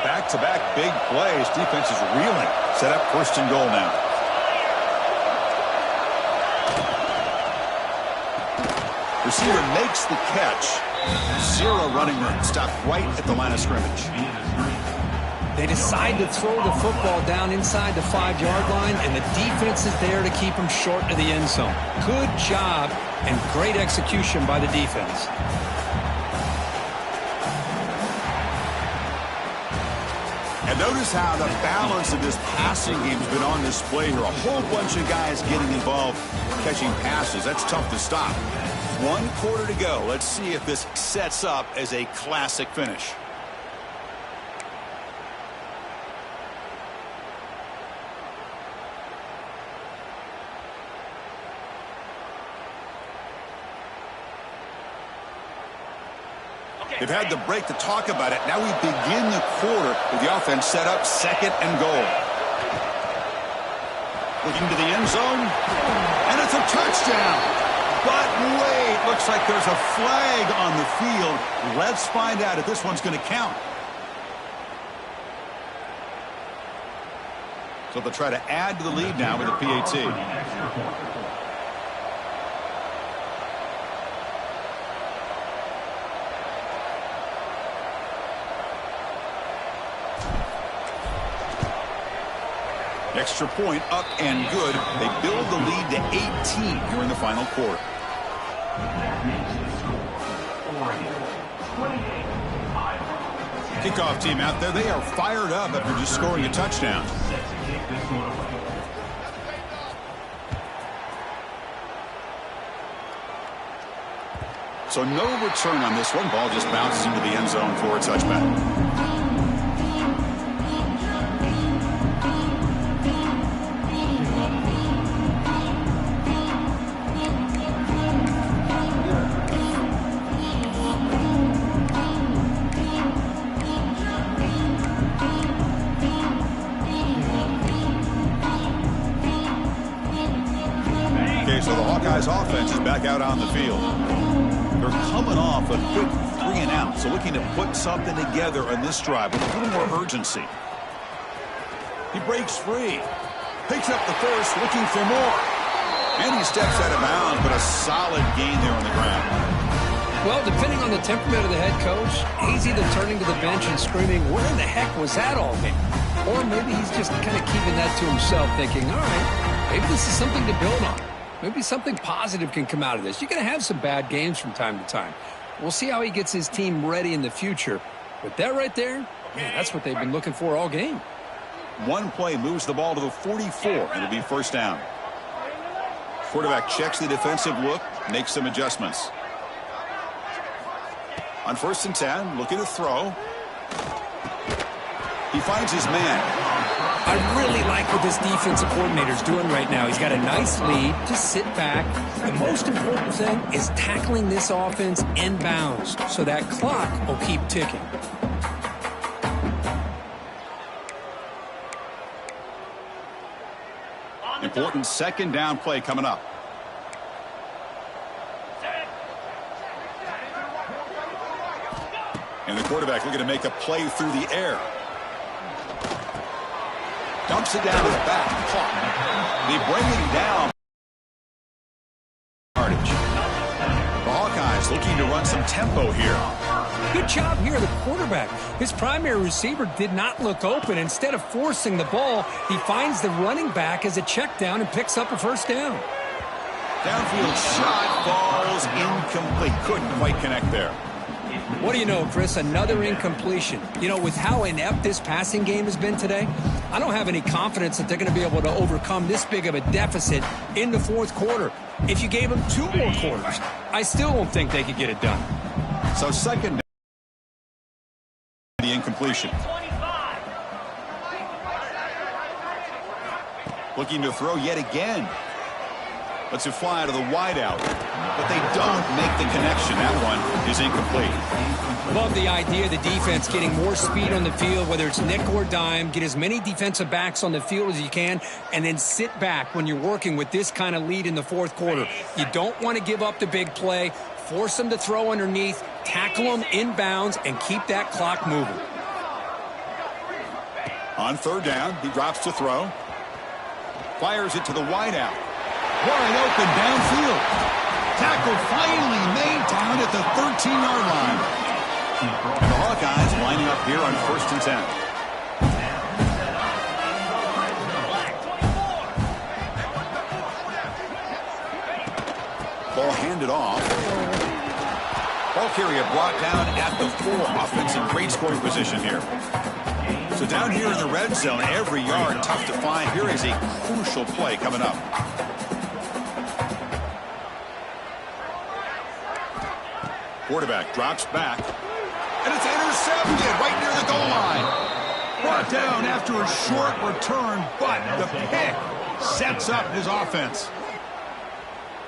Back-to-back big plays. Defense is reeling. Set up 1st and goal now. Receiver makes the catch. 0 running room. Stopped right at the line of scrimmage. They decide to throw the football down inside the 5-yard line, and the defense is there to keep them short of the end zone. Good job and great execution by the defense. And notice how the balance of this passing game has been on display here. A whole bunch of guys getting involved catching passes. That's tough to stop. 1 quarter to go. Let's see if this sets up as a classic finish. They've had the break to talk about it. Now we begin the quarter with the offense set up 2nd and goal. Looking to the end zone. And it's a touchdown. But wait, looks like there's a flag on the field. Let's find out if this one's going to count. So they'll try to add to the lead now with a PAT. Extra point up and good. They build the lead to 18 here in the final quarter. Kickoff team out there. They are fired up after just scoring a touchdown. So no return on this one. Ball just bounces into the end zone for a touchback. Okay, so the Hawkeyes offense is back out on the field. They're coming off a quick 3-and-out, so looking to put something together on this drive with a little more urgency. He breaks free. Picks up the first, looking for more. And he steps out of bounds, but a solid gain there on the ground. Well, depending on the temperament of the head coach, he's either turning to the bench and screaming, where in the heck was that all game? Or maybe he's just kind of keeping that to himself, thinking, all right, maybe this is something to build on. Maybe something positive can come out of this. You're going to have some bad games from time to time. We'll see how he gets his team ready in the future. But that right there, man, that's what they've been looking for all game. One play moves the ball to the 44. It'll be first down. Quarterback checks the defensive look, makes some adjustments. On 1st and 10, looking to throw. He finds his man. I really like what this defensive coordinator's doing right now. He's got a nice lead. Just sit back. The most important thing is tackling this offense inbounds so that clock will keep ticking. Important 2nd down play coming up. And the quarterback looking to make a play through the air. Dumps it down his back. Caught. They bring him down. The Hawkeyes looking to run some tempo here. Good job here, the quarterback. His primary receiver did not look open. Instead of forcing the ball, he finds the running back as a check down and picks up a first down. Downfield shot falls incomplete. Couldn't quite connect there. What do you know, Chris? Another incompletion. You know, with how inept this passing game has been today, I don't have any confidence that they're going to be able to overcome this big of a deficit in the 4th quarter. If you gave them 2 more quarters, I still don't think they could get it done. So 2nd down. The incompletion. Looking to throw yet again. Lets it fly to the wideout. But they don't make the connection. That one is incomplete. Love the idea of the defense getting more speed on the field, whether it's nickel or dime. Get as many defensive backs on the field as you can, and then sit back when you're working with this kind of lead in the 4th quarter. You don't want to give up the big play. Force them to throw underneath, tackle them inbounds, and keep that clock moving. On 3rd down, he drops to throw. Fires it to the wideout. Wide open downfield. Tackle finally made down at the 13-yard line. And the Hawkeyes lining up here on 1st and 10. Ball handed off. Ball carrier brought down at the 4. Offense in great scoring position here. So down here in the red zone, every yard tough to find. Here is a crucial play coming up. Quarterback drops back. And it's intercepted right near the goal line. Brought down after a short return, but the pick sets up his offense.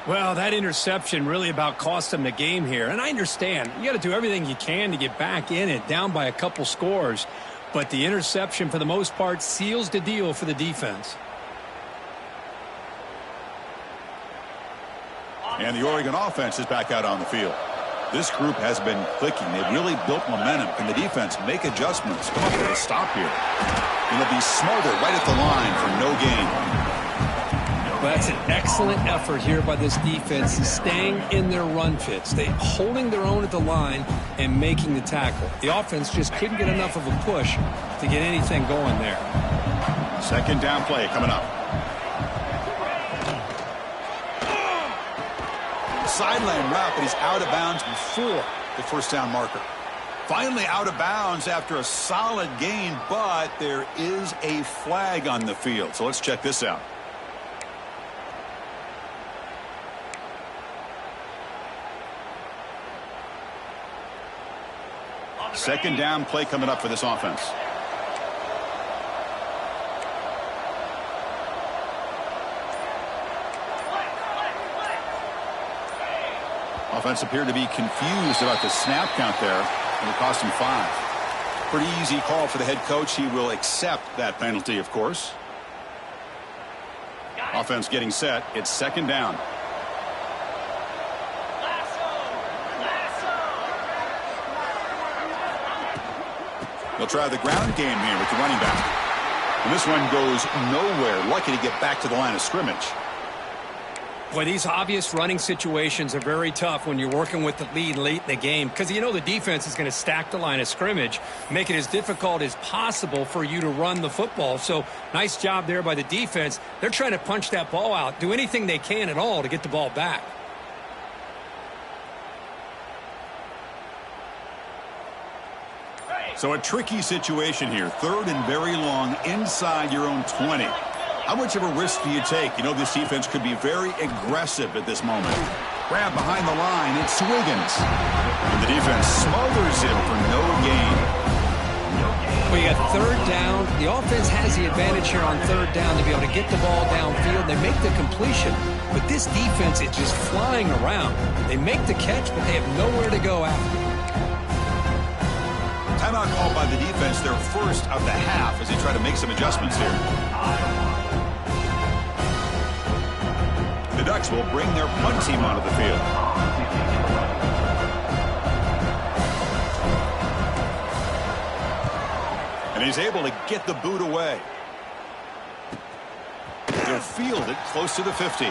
Well, that interception really about cost them the game here. And I understand. You got to do everything you can to get back in it, down by a couple scores. But the interception, for the most part, seals the deal for the defense. And the Oregon offense is back out on the field. This group has been clicking. They've really built momentum. Can the defense make adjustments? Come up with a stop here. And they'll be smarter right at the line for no gain. Well, that's an excellent effort here by this defense, staying in their run fits. They holding their own at the line and making the tackle. The offense just couldn't get enough of a push to get anything going there. 2nd down play coming up. Sideline route, but he's out of bounds before the 1st down marker. Finally out of bounds after a solid gain, but there is a flag on the field. So let's check this out. Second down play coming up for this offense. Offense appeared to be confused about the snap count there, and it cost him 5. Pretty easy call for the head coach. He will accept that penalty, of course. Offense getting set. It's 2nd down. They'll try the ground game here with the running back. And this one goes nowhere. Lucky to get back to the line of scrimmage. Boy, these obvious running situations are very tough when you're working with the lead late in the game because you know the defense is going to stack the line of scrimmage, make it as difficult as possible for you to run the football. So nice job there by the defense. They're trying to punch that ball out, do anything they can at all to get the ball back. So a tricky situation here. 3rd and very long inside your own 20. How much of a risk do you take? You know this defense could be very aggressive at this moment. Grab behind the line. It's Wiggins. And the defense smothers him for no gain. Well, you got 3rd down. The offense has the advantage here on 3rd down to be able to get the ball downfield. They make the completion, but this defense is just flying around. They make the catch, but they have nowhere to go after. Timeout called by the defense, their first of the half as they try to make some adjustments here. The Ducks will bring their punt team onto the field. And he's able to get the boot away. They'll field it close to the 50.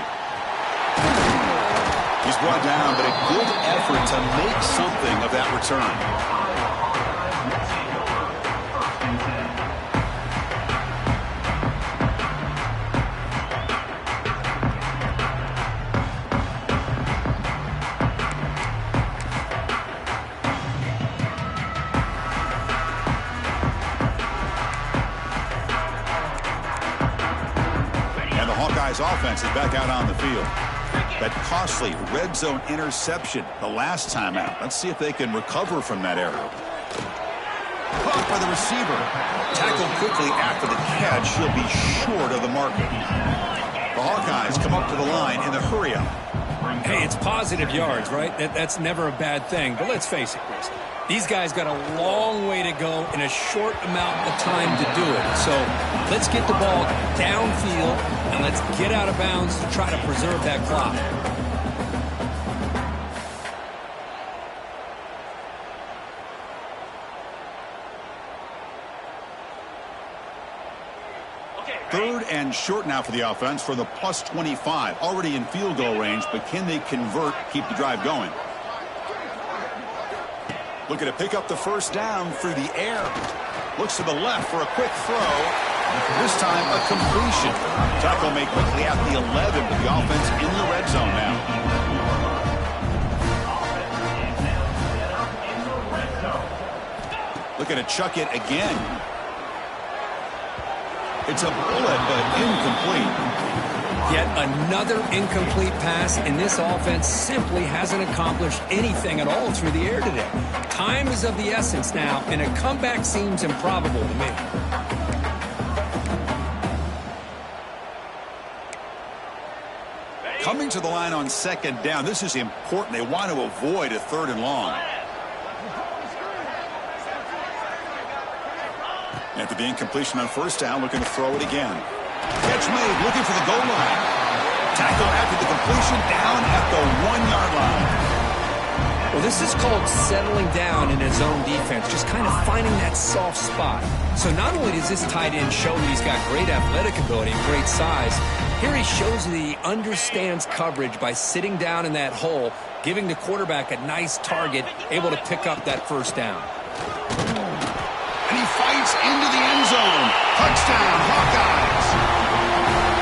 He's brought down, but a good effort to make something of that return. Offense is back out on the field. That costly red zone interception the last time out. Let's see if they can recover from that error. Caught by the receiver. Tackled quickly after the catch. He'll be short of the marker. The Hawkeyes come up to the line in the hurry-up. Hey, it's positive yards, right? That's never a bad thing. But let's face it, Chris. These guys got a long way to go in a short amount of time to do it. So let's get the ball downfield and let's get out of bounds to try to preserve that clock. Third and short now for the offense for the plus 25. Already in field goal range, but can they convert, keep the drive going? Looking to pick up the first down through the air. Looks to the left for a quick throw. This time a completion. Tackle made quickly at the 11, but the offense in the red zone now. Looking to chuck it again. It's a bullet, but incomplete. Yet another incomplete pass, and this offense simply hasn't accomplished anything at all through the air today. Time is of the essence now, and a comeback seems improbable to me. Coming to the line on 2nd down, this is important. They want to avoid a 3rd and long. After the incompletion on 1st down, looking to throw it again. Catch made, looking for the goal line. Tackle after the completion, down at the 1-yard line. Well, this is called settling down in his own defense, just kind of finding that soft spot. So not only does this tight end show that he's got great athletic ability and great size, here he shows that he understands coverage by sitting down in that hole, giving the quarterback a nice target, able to pick up that first down. And he fights into the end zone. Touchdown, Hawkeyes.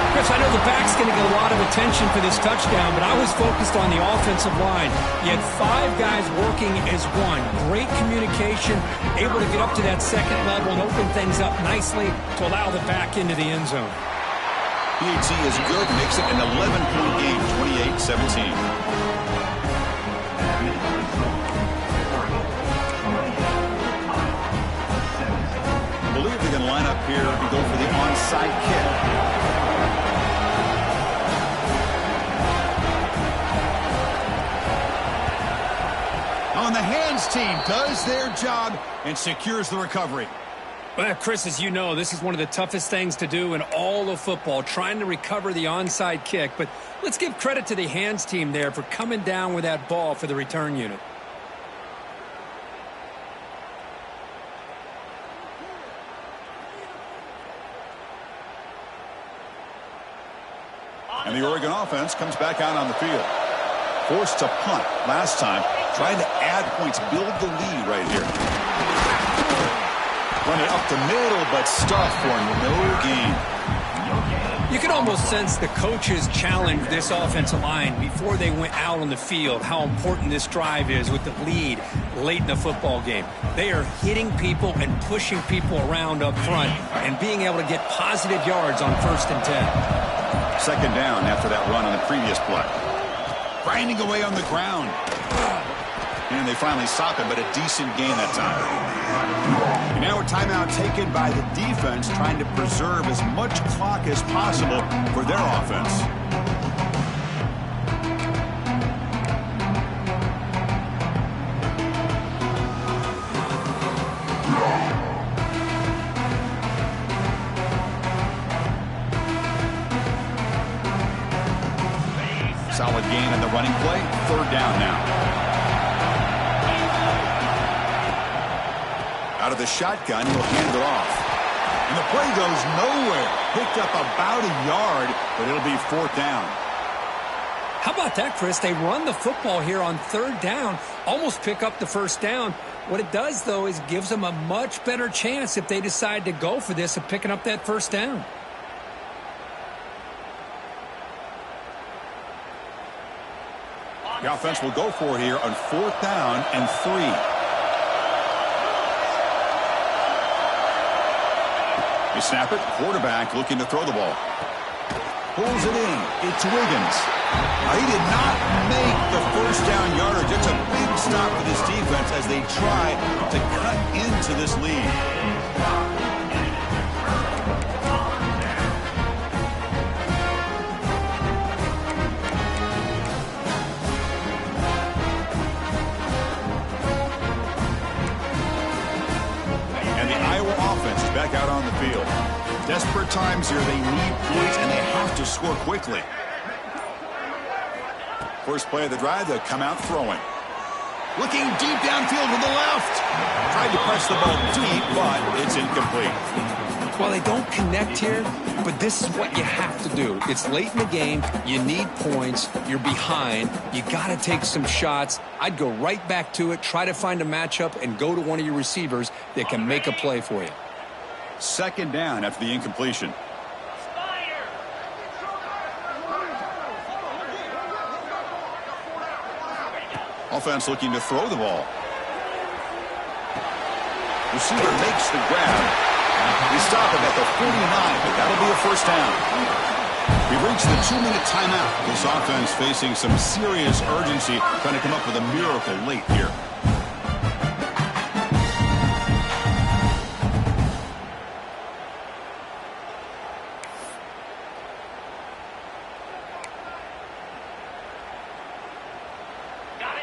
Chris, I know the back's going to get a lot of attention for this touchdown, but I was focused on the offensive line. You had 5 guys working as one. Great communication, able to get up to that 2nd level and open things up nicely to allow the back into the end zone. PAT is good, makes it an 11-point game, 28-17. I believe they're going to line up here and go for the onside kick. On the hands team does their job and secures the recovery. Well, Chris, as you know, this is one of the toughest things to do in all of football, trying to recover the onside kick. But let's give credit to the hands team there for coming down with that ball for the return unit. And the Oregon offense comes back out on the field. Forced to punt last time. Trying to add points, build the lead right here. Run it up the middle, but stuff for no gain. You can almost sense the coaches challenged this offensive line before they went out on the field, how important this drive is with the lead late in the football game. They are hitting people and pushing people around up front and being able to get positive yards on 1st and 10. Second down after that run on the previous play. Grinding away on the ground. And they finally stop it, but a decent gain that time. And now a timeout taken by the defense, trying to preserve as much clock as possible for their offense. Solid gain in the running play. 3rd down now. Out of the shotgun, he'll hand it off. And the play goes nowhere. Picked up about a yard, but it'll be 4th down. How about that, Chris? They run the football here on 3rd down, almost pick up the 1st down. What it does, though, is gives them a much better chance if they decide to go for this of picking up that 1st down. The offense will go for it here on 4th down and 3. They snap it. Quarterback looking to throw the ball. Pulls it in. It's Wiggins. He did not make the 1st down yardage. It's a big stop for this defense as they try to cut into this lead. Back out on the field. Desperate times here. They need points, and they have to score quickly. First play of the drive, they'll come out throwing. Looking deep downfield with the left. Tried to press the ball deep, but it's incomplete. Well, they don't connect here, but this is what you have to do. It's late in the game. You need points. You're behind. You got to take some shots. I'd go right back to it, try to find a matchup, and go to one of your receivers that can make a play for you. 2nd down after the incompletion. Offense looking to throw the ball. Receiver makes the grab. We stop him at the 49, but that'll be a 1st down. We've reached the 2-minute timeout. This offense facing some serious urgency, trying to come up with a miracle late here.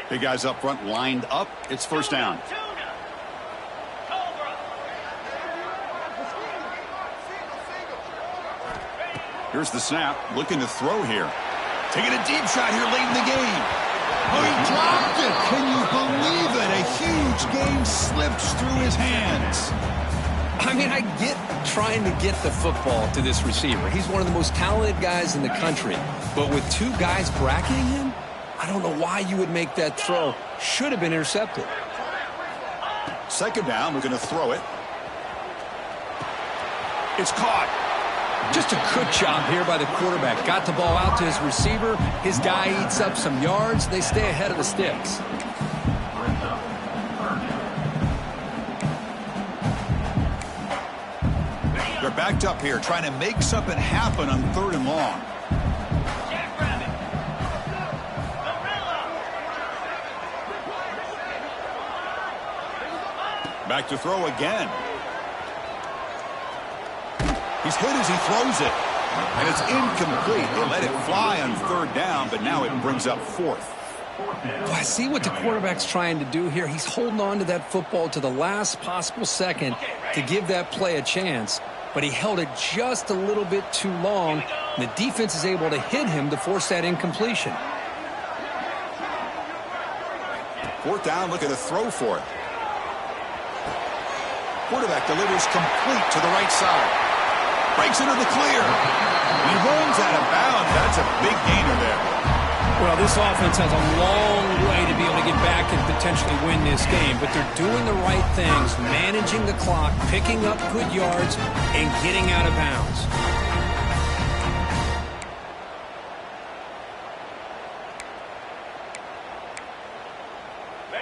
Big guys up front lined up. It's 1st down. Here's the snap. Looking to throw here. Taking a deep shot here late in the game. Oh, he dropped it. Can you believe it? A huge game slips through his hands. I mean, I get trying to get the football to this receiver. He's one of the most talented guys in the country. But with 2 guys bracketing him, I don't know why you would make that throw. Should have been intercepted. 2nd down. We're going to throw it. It's caught. Just a good job here by the quarterback. Got the ball out to his receiver. His guy eats up some yards. They stay ahead of the sticks. They're backed up here, trying to make something happen on 3rd and long. Back to throw again. He's hit as he throws it. And it's incomplete. They let it fly on 3rd down, but now it brings up 4th. Well, I see what the quarterback's trying to do here. He's holding on to that football to the last possible second to give that play a chance. But he held it just a little bit too long. And the defense is able to hit him to force that incompletion. 4th down, looking to throw for it. Quarterback delivers complete to the right side. Breaks into the clear. He runs out of bounds. That's a big gainer there. Well, this offense has a long way to be able to get back and potentially win this game, but they're doing the right things, managing the clock, picking up good yards, and getting out of bounds.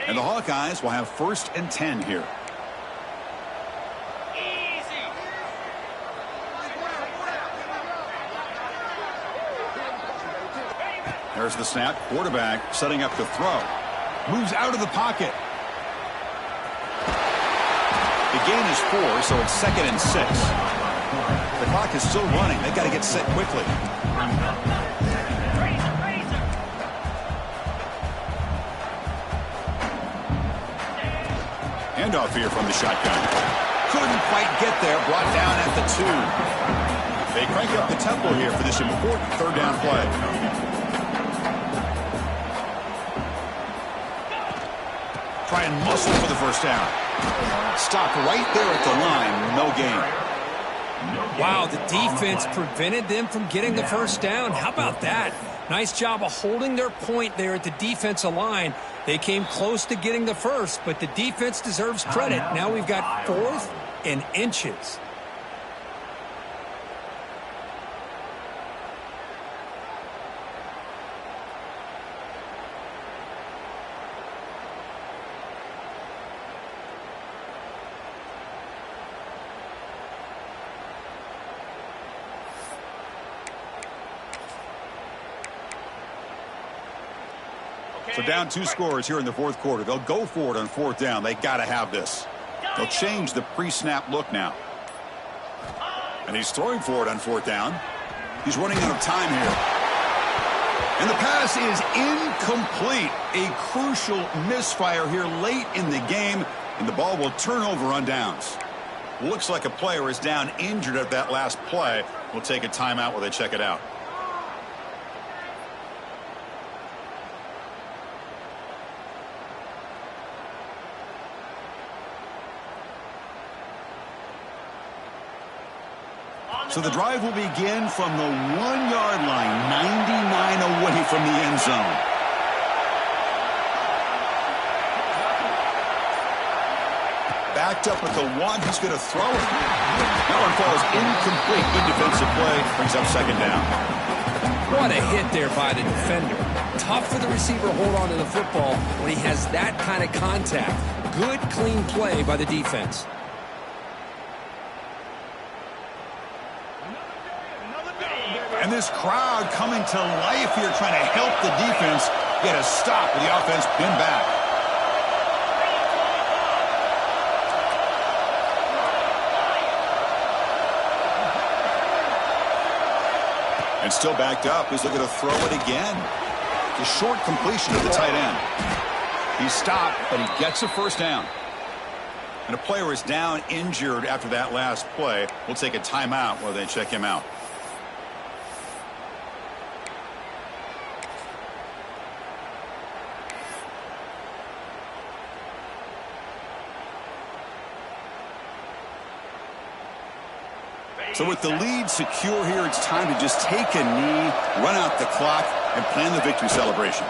And the Hawkeyes will have 1st and 10 here. There's the snap. Quarterback setting up to throw. Moves out of the pocket. The gain is 4, so it's 2nd and 6. The clock is still running. They've got to get set quickly. Handoff here from the shotgun. Couldn't quite get there. Brought down at the 2. They crank up the tempo here for this important 3rd down play. Try and muscle for the 1st down. Stop right there at the line. No gain. Wow, the defense prevented them from getting the 1st down. How about that? Nice job of holding their point there at the defensive line. They came close to getting the 1st, but the defense deserves credit. Now we've got 4th and inches. So down 2 scores here in the 4th quarter. They'll go for it on 4th down. They got to have this. They'll change the pre-snap look now. And he's throwing for it on 4th down. He's running out of time here. And the pass is incomplete. A crucial misfire here late in the game. And the ball will turn over on downs. Looks like a player is down injured at that last play. We'll take a timeout while they check it out. So the drive will begin from the 1-yard line, 99 away from the end zone. Backed up at the 1, he's going to throw it. That one falls incomplete. Good defensive play, brings up 2nd down. What a hit there by the defender. Tough for the receiver to hold on to the football when he has that kind of contact. Good, clean play by the defense. And this crowd coming to life here trying to help the defense get a stop with the offense pinned back. And still backed up. He's looking to throw it again. The short completion to the tight end. He's stopped, but he gets a 1st down. And a player is down injured after that last play. We'll take a timeout while they check him out. So with the lead secure here, it's time to just take a knee, run out the clock, and plan the victory celebration.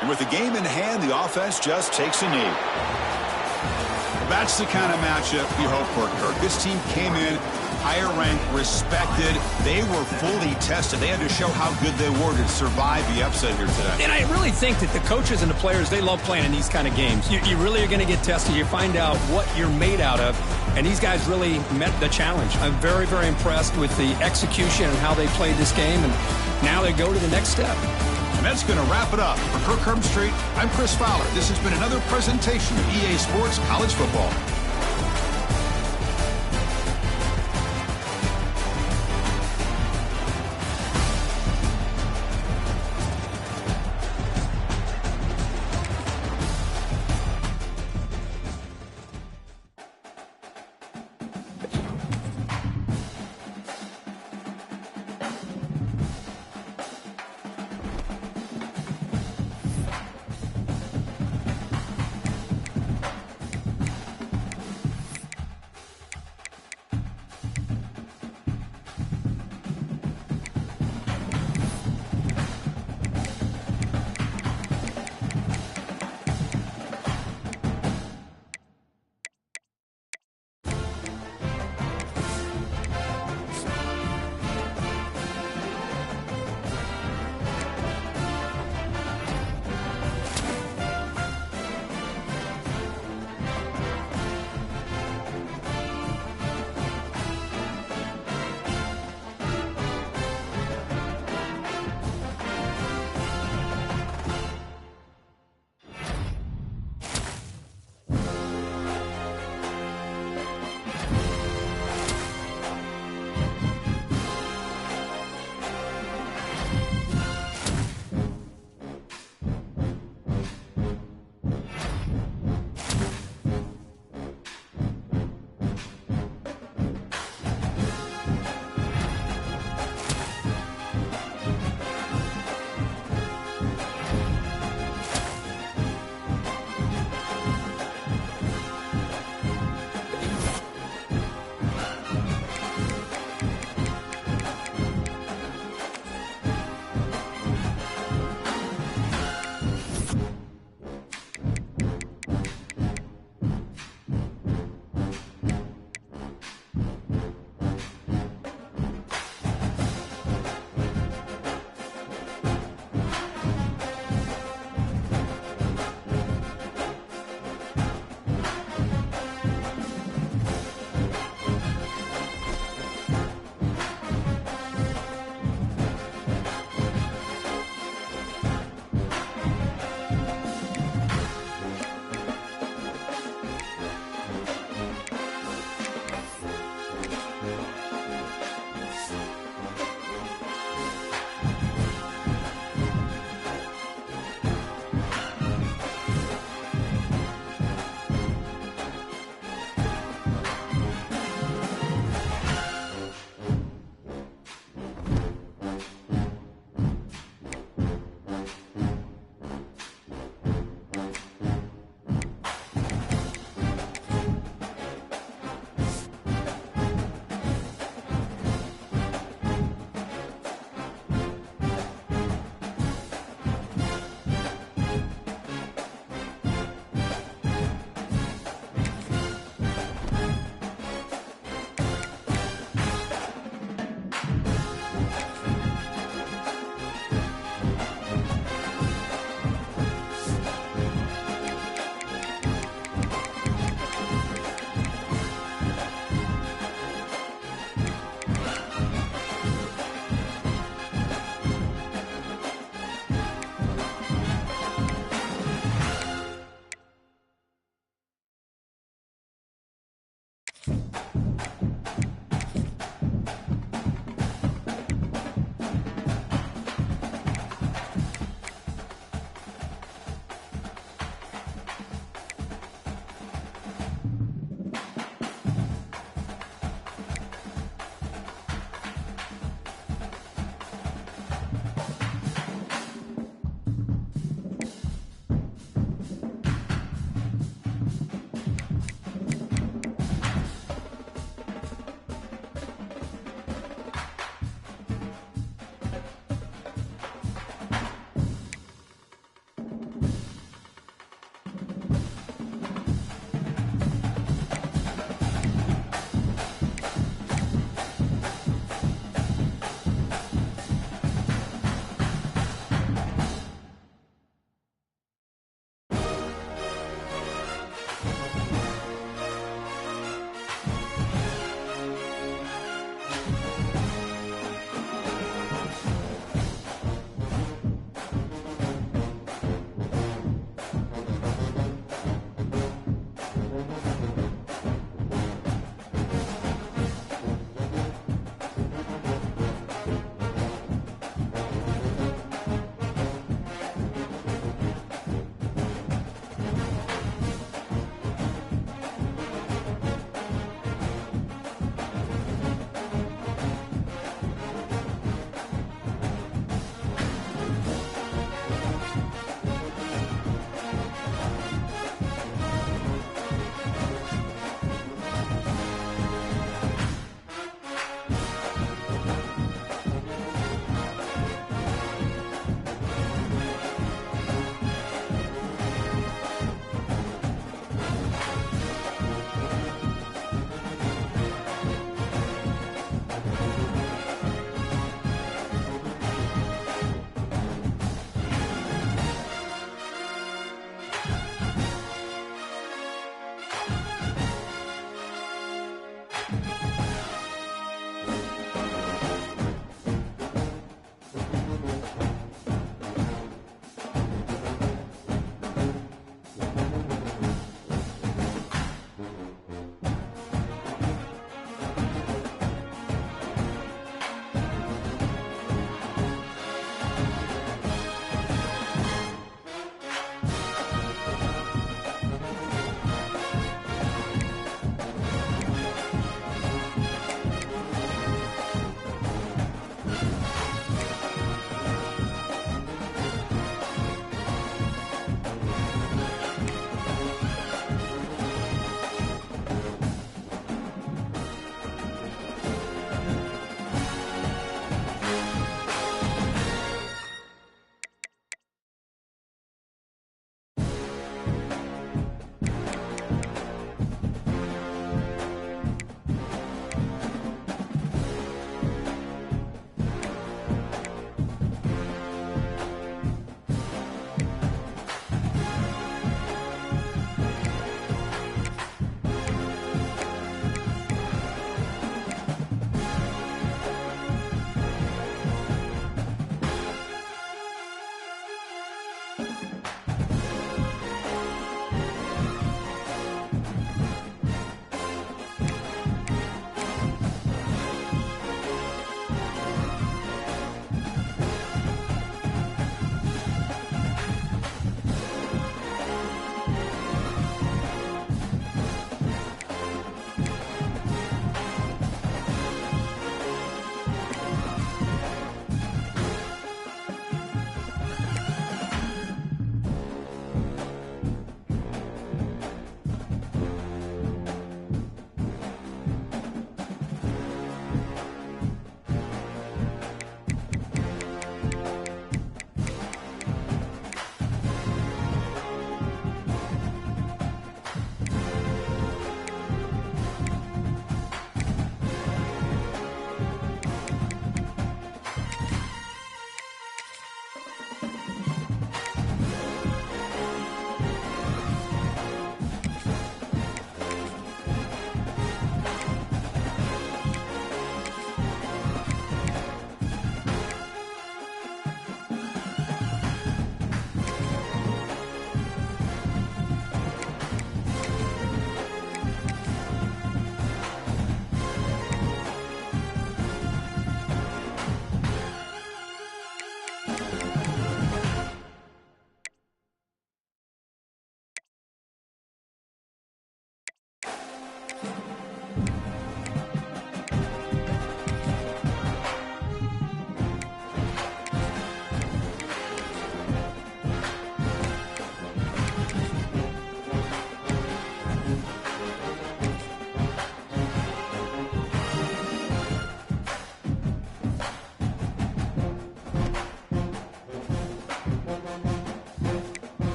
And with the game in hand, the offense just takes a knee. That's the kind of matchup you hope for, Kirk. This team came in higher ranked, respected. They were fully tested. They had to show how good they were to survive the upset here today. And I really think that the coaches and the players, they love playing in these kind of games. You really are going to get tested. You find out what you're made out of. And these guys really met the challenge. I'm very, very impressed with the execution and how they played this game. And now they go to the next step. And that's going to wrap it up. For Kirk Herbstreit, I'm Chris Fowler. This has been another presentation of EA Sports College Football.